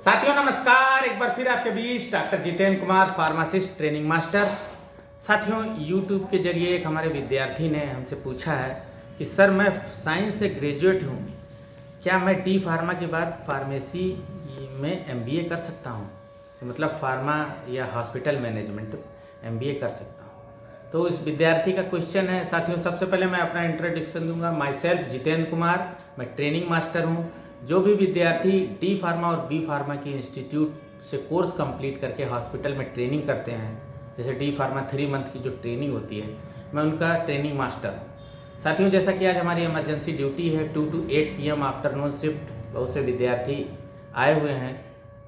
साथियों नमस्कार, एक बार फिर आपके बीच doctor Jitendra Kumar, pharmacist training master. साथियों YouTube के जरिए एक हमारे विद्यार्थी ने हमसे पूछा है कि सर मैं साइंस से ग्रेजुएट हूँ, क्या मैं डी फार्मा के बाद फार्मेसी में MBA कर सकता हूँ? मतलब फार्मा या हॉस्पिटल मैनेजमेंट MBA कर सकता हूँ। तो इस विद्यार्थी का क्वेश्चन है। साथियों सबसे पहले मैं अपना इंट्रोडक्शन दूंगा। माई सेल्फ जितेंद्र कुमार, मैं ट्रेनिंग मास्टर हूँ। जो भी विद्यार्थी डी फार्मा और बी फार्मा की इंस्टीट्यूट से कोर्स कंप्लीट करके हॉस्पिटल में ट्रेनिंग करते हैं, जैसे डी फार्मा 3 मंथ की जो ट्रेनिंग होती है, मैं उनका ट्रेनिंग मास्टर हूँ। साथियों जैसा कि आज हमारी इमरजेंसी ड्यूटी है 2 to 8 PM आफ्टरनून शिफ्ट, बहुत से विद्यार्थी आए हुए हैं।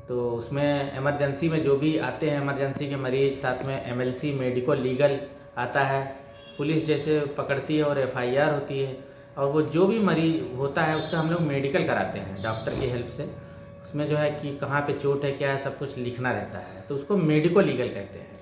तो उसमें इमरजेंसी में जो भी आते हैं इमरजेंसी के मरीज, साथ में MLC मेडिकल लीगल आता है, पुलिस जैसे पकड़ती है और FIR होती है, और वो जो भी मरीज होता है उसका हम लोग मेडिकल कराते हैं डॉक्टर की हेल्प से। उसमें जो है कि कहाँ पे चोट है, क्या है, सब कुछ लिखना रहता है, तो उसको मेडिको लीगल कहते हैं।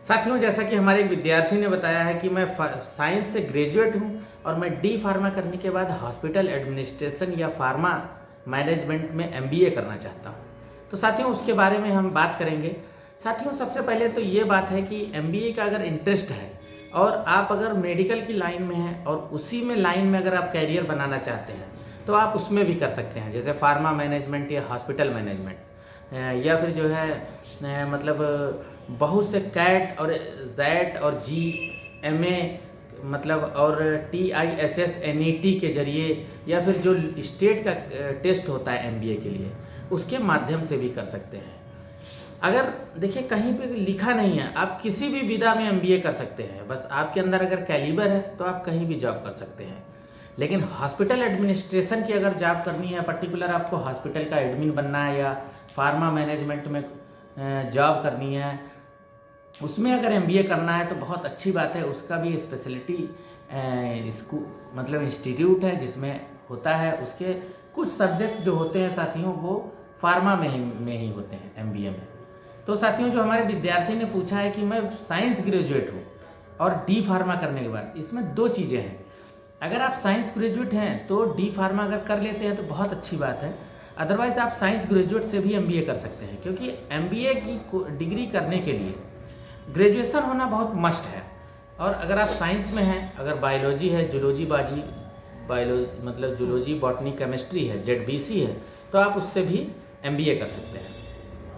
साथियों जैसा कि हमारे एक विद्यार्थी ने बताया है कि मैं साइंस से ग्रेजुएट हूँ और मैं डी फार्मा करने के बाद हॉस्पिटल एडमिनिस्ट्रेशन या फार्मा मैनेजमेंट में MBA करना चाहता हूँ। तो साथियों उसके बारे में हम बात करेंगे। साथियों सबसे पहले तो ये बात है कि MBA का अगर इंटरेस्ट है और आप अगर मेडिकल की लाइन में हैं और उसी में लाइन में अगर आप कैरियर बनाना चाहते हैं तो आप उसमें भी कर सकते हैं, जैसे फार्मा मैनेजमेंट या हॉस्पिटल मैनेजमेंट, या फिर जो है मतलब बहुत से कैट और जैट और GMA मतलब और TISS NET के जरिए, या फिर जो स्टेट का टेस्ट होता है MBA के लिए, उसके माध्यम से भी कर सकते हैं। अगर देखिए कहीं पे लिखा नहीं है, आप किसी भी विधा में MBA कर सकते हैं, बस आपके अंदर अगर कैलिबर है तो आप कहीं भी जॉब कर सकते हैं। लेकिन हॉस्पिटल एडमिनिस्ट्रेशन की अगर जॉब करनी है, पर्टिकुलर आपको हॉस्पिटल का एडमिन बनना है या फार्मा मैनेजमेंट में जॉब करनी है, उसमें अगर MBA करना है तो बहुत अच्छी बात है। उसका भी स्पेशलिटी स्कूल मतलब इंस्टीट्यूट है जिसमें होता है। उसके कुछ सब्जेक्ट जो होते हैं साथियों वो फार्मा में ही होते हैं MBA में। तो साथियों जो हमारे विद्यार्थी ने पूछा है कि मैं साइंस ग्रेजुएट हूँ और डी फार्मा करने के बाद, इसमें 2 चीज़ें हैं। अगर आप साइंस ग्रेजुएट हैं तो डी फार्मा अगर कर लेते हैं तो बहुत अच्छी बात है, अदरवाइज़ आप साइंस ग्रेजुएट से भी MBA कर सकते हैं, क्योंकि MBA की डिग्री करने के लिए ग्रेजुएशन होना बहुत मस्ट है। और अगर आप साइंस में हैं, अगर बायोलॉजी है, जूलॉजी मतलब जूलॉजी, बॉटनी, केमिस्ट्री है, ZBC है, तो आप उससे भी MBA कर सकते हैं।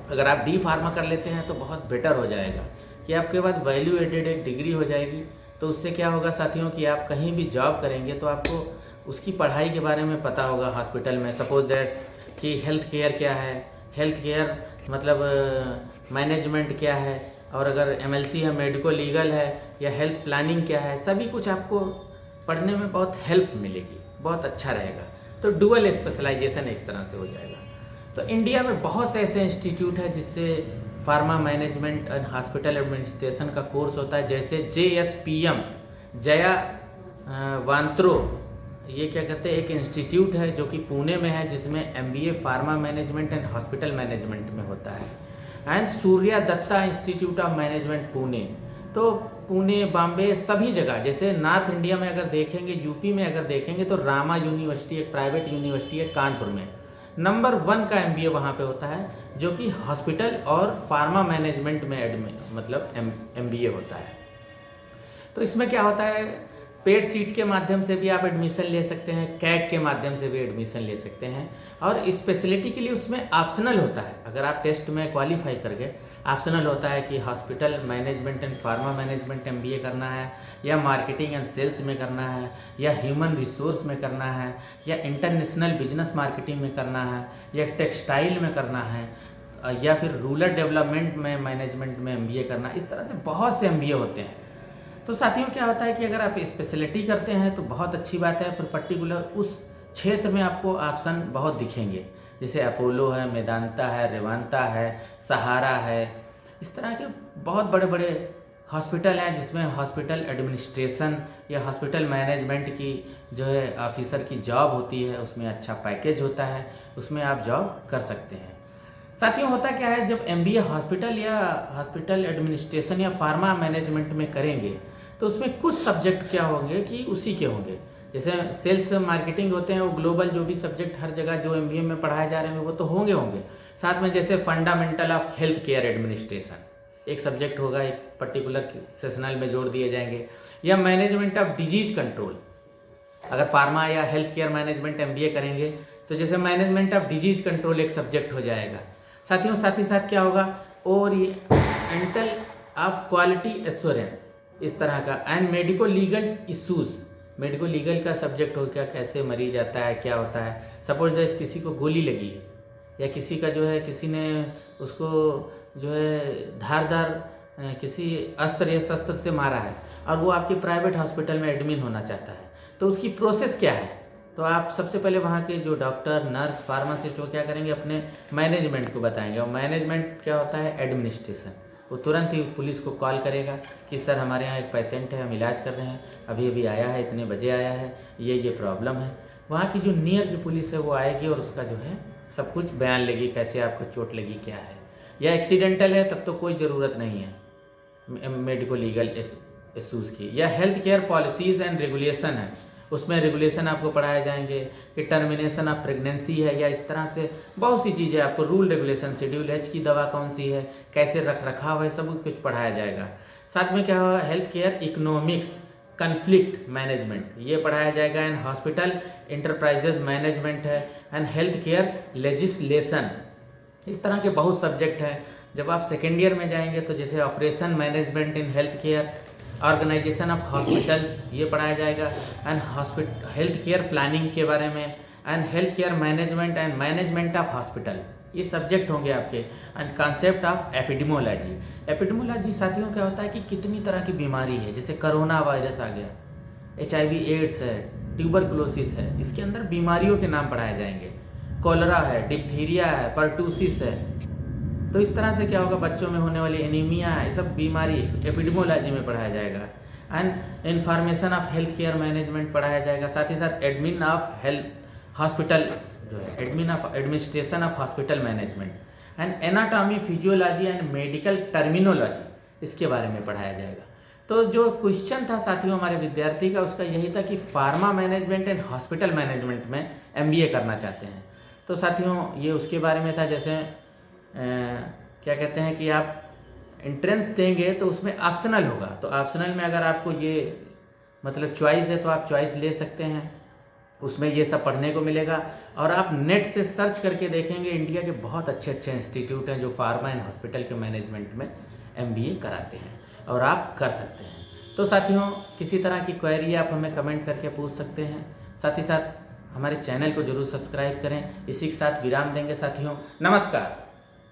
अगर आप डी फार्मा कर लेते हैं तो बहुत बेटर हो जाएगा कि आपके पास वैल्यू एडेड एक डिग्री हो जाएगी। तो उससे क्या होगा साथियों कि आप कहीं भी जॉब करेंगे तो आपको उसकी पढ़ाई के बारे में पता होगा। हॉस्पिटल में सपोज दैट कि हेल्थ केयर क्या है, हेल्थ केयर मतलब मैनेजमेंट क्या है, और अगर MLC है, मेडिकल लीगल है, या हेल्थ प्लानिंग क्या है, सभी कुछ आपको पढ़ने में बहुत हेल्प मिलेगी, बहुत अच्छा रहेगा। तो डुअल स्पेशलाइजेशन एक तरह से हो जाएगा। तो इंडिया में बहुत से ऐसे इंस्टीट्यूट है जिससे pharma management and hospital administration का कोर्स होता है, जैसे JSPM जया वांत्रो, ये क्या कहते हैं, एक इंस्टीट्यूट है जो कि पुणे में है, जिसमें MBA pharma management and hospital management में होता है। And Surya Datta institute of management Pune, तो पुणे, बॉम्बे, सभी जगह, जैसे नॉर्थ इंडिया में अगर देखेंगे, यूपी में अगर देखेंगे तो रामा यूनिवर्सिटी एक प्राइवेट यूनिवर्सिटी है कानपुर में, नंबर 1 का MBA वहाँ पे होता है, जो कि हॉस्पिटल और फार्मा मैनेजमेंट में मतलब MBA होता है। तो इसमें क्या होता है, पेड सीट के माध्यम से भी आप एडमिशन ले सकते हैं, कैट के माध्यम से भी एडमिशन ले सकते हैं, और स्पेशलिटी के लिए उसमें ऑप्शनल होता है। अगर आप टेस्ट में क्वालिफाई कर गए, ऑप्शनल होता है कि hospital management and pharma management MBA करना है, या मार्केटिंग एंड सेल्स में करना है, या ह्यूमन रिसोर्स में करना है, या इंटरनेशनल बिजनेस मार्केटिंग में करना है, या टेक्सटाइल में करना है, या फिर रूरल डेवलपमेंट में मैनेजमेंट में MBA करना। इस तरह से बहुत से MBA होते हैं। तो साथियों क्या होता है कि अगर आप स्पेशलिटी करते हैं तो बहुत अच्छी बात है, पर पर्टिकुलर उस क्षेत्र में आपको ऑप्शन बहुत दिखेंगे, जैसे अपोलो है, मेदांता है, रेवांता है, सहारा है, इस तरह के बहुत बड़े बड़े हॉस्पिटल हैं जिसमें हॉस्पिटल एडमिनिस्ट्रेशन या हॉस्पिटल मैनेजमेंट की जो है ऑफिसर की जॉब होती है, उसमें अच्छा पैकेज होता है, उसमें आप जॉब कर सकते हैं। साथियों होता क्या है, जब MBA हॉस्पिटल या हॉस्पिटल एडमिनिस्ट्रेशन या फार्मा मैनेजमेंट में करेंगे तो उसमें कुछ सब्जेक्ट क्या होंगे कि उसी के होंगे, जैसे सेल्स मार्केटिंग होते हैं वो ग्लोबल जो भी सब्जेक्ट हर जगह जो एमबीए में पढ़ाए जा रहे हैं वो तो होंगे। साथ में जैसे fundamental of health care administration एक सब्जेक्ट होगा, एक पर्टिकुलर सेशनल में जोड़ दिए जाएंगे। या मैनेजमेंट ऑफ डिजीज कंट्रोल, अगर फार्मा या हेल्थ केयर मैनेजमेंट एमबीए करेंगे तो जैसे मैनेजमेंट ऑफ डिजीज कंट्रोल एक सब्जेक्ट हो जाएगा। साथियों साथ ही साथ क्या होगा, ओरिएंटल ऑफ क्वालिटी एश्योरेंस इस तरह का, and medico legal issues, medico legal का सब्जेक्ट हो गया, कैसे मरीज आता है, क्या होता है। सपोज जैसे किसी को गोली लगी है या किसी का जो है किसी ने उसको जो है धारदार किसी अस्त्र या शस्त्र से मारा है और वो आपके प्राइवेट हॉस्पिटल में एडमिन होना चाहता है, तो उसकी प्रोसेस क्या है। तो आप सबसे पहले वहाँ के जो डॉक्टर, नर्स, फार्मासिस्ट वो क्या करेंगे, अपने मैनेजमेंट को बताएंगे। और मैनेजमेंट क्या होता है, एडमिनिस्ट्रेशन। वो तुरंत ही पुलिस को कॉल करेगा कि सर हमारे यहाँ एक पेशेंट है, हम इलाज कर रहे हैं, अभी अभी आया है, इतने बजे आया है, ये प्रॉब्लम है। वहाँ की जो नियर की पुलिस है वो आएगी और उसका जो है सब कुछ बयान लेगी, कैसे आपको चोट लगी, क्या है। या एक्सीडेंटल है तब तो कोई ज़रूरत नहीं है मेडिको लीगल इशूज़ की। या health care policies and regulation है, उसमें रेगुलेशन आपको पढ़ाए जाएंगे कि टर्मिनेशन ऑफ प्रेगनेंसी है, या इस तरह से बहुत सी चीज़ें आपको, रूल रेगुलेशन, शेड्यूल एच की दवा कौन सी है, कैसे रख रखाव है, सब कुछ पढ़ाया जाएगा। साथ में क्या होगा, health care economics, conflict management ये पढ़ाया जाएगा। एंड हॉस्पिटल इंटरप्राइजेज मैनेजमेंट है, एंड हेल्थ केयर लेजिस्लेशन, इस तरह के बहुत सब्जेक्ट हैं। जब आप सेकेंड ईयर में जाएंगे तो जैसे operation management in health care, organisation of hospitals ये पढ़ाया जाएगा, एंड हेल्थ केयर प्लानिंग के बारे में, and health care management and management of hospital ये सब्जेक्ट होंगे आपके। And concept of epidemiology, epidemiology साथियों क्या होता है कि कितनी तरह की बीमारी है, जैसे कोरोना वायरस आ गया, HIV एड्स है, ट्यूबरकुलोसिस है, इसके अंदर बीमारियों के नाम पढ़ाए जाएंगे। कॉलरा है, डिप्थीरिया है, परटूसिस है। तो इस तरह से क्या होगा, बच्चों में होने वाली एनीमिया है, ये सब बीमारी एपिडेमोलॉजी में पढ़ाया जाएगा। And information of health care management पढ़ाया जाएगा। साथ ही साथ एडमिन ऑफ हेल्थ हॉस्पिटल जो है, admin of administration of hospital management, and anatomy, physiology and medical terminology इसके बारे में पढ़ाया जाएगा। तो जो क्वेश्चन था साथियों हमारे विद्यार्थी का, उसका यही था कि pharma management and hospital management में MBA करना चाहते हैं। तो साथियों ये उसके बारे में था, जैसे क्या कहते हैं कि आप एंट्रेंस देंगे तो उसमें ऑप्शनल होगा, तो ऑप्शनल में अगर आपको ये मतलब चॉइस है तो आप चॉइस ले सकते हैं, उसमें ये सब पढ़ने को मिलेगा। और आप नेट से सर्च करके देखेंगे, इंडिया के बहुत अच्छे इंस्टीट्यूट हैं जो फार्मा एंड हॉस्पिटल के मैनेजमेंट में MBA कराते हैं और आप कर सकते हैं। तो साथियों किसी तरह की क्वेरी आप हमें कमेंट करके पूछ सकते हैं। साथ ही साथ हमारे चैनल को जरूर सब्सक्राइब करें। इसी के साथ विराम देंगे साथियों, नमस्कार।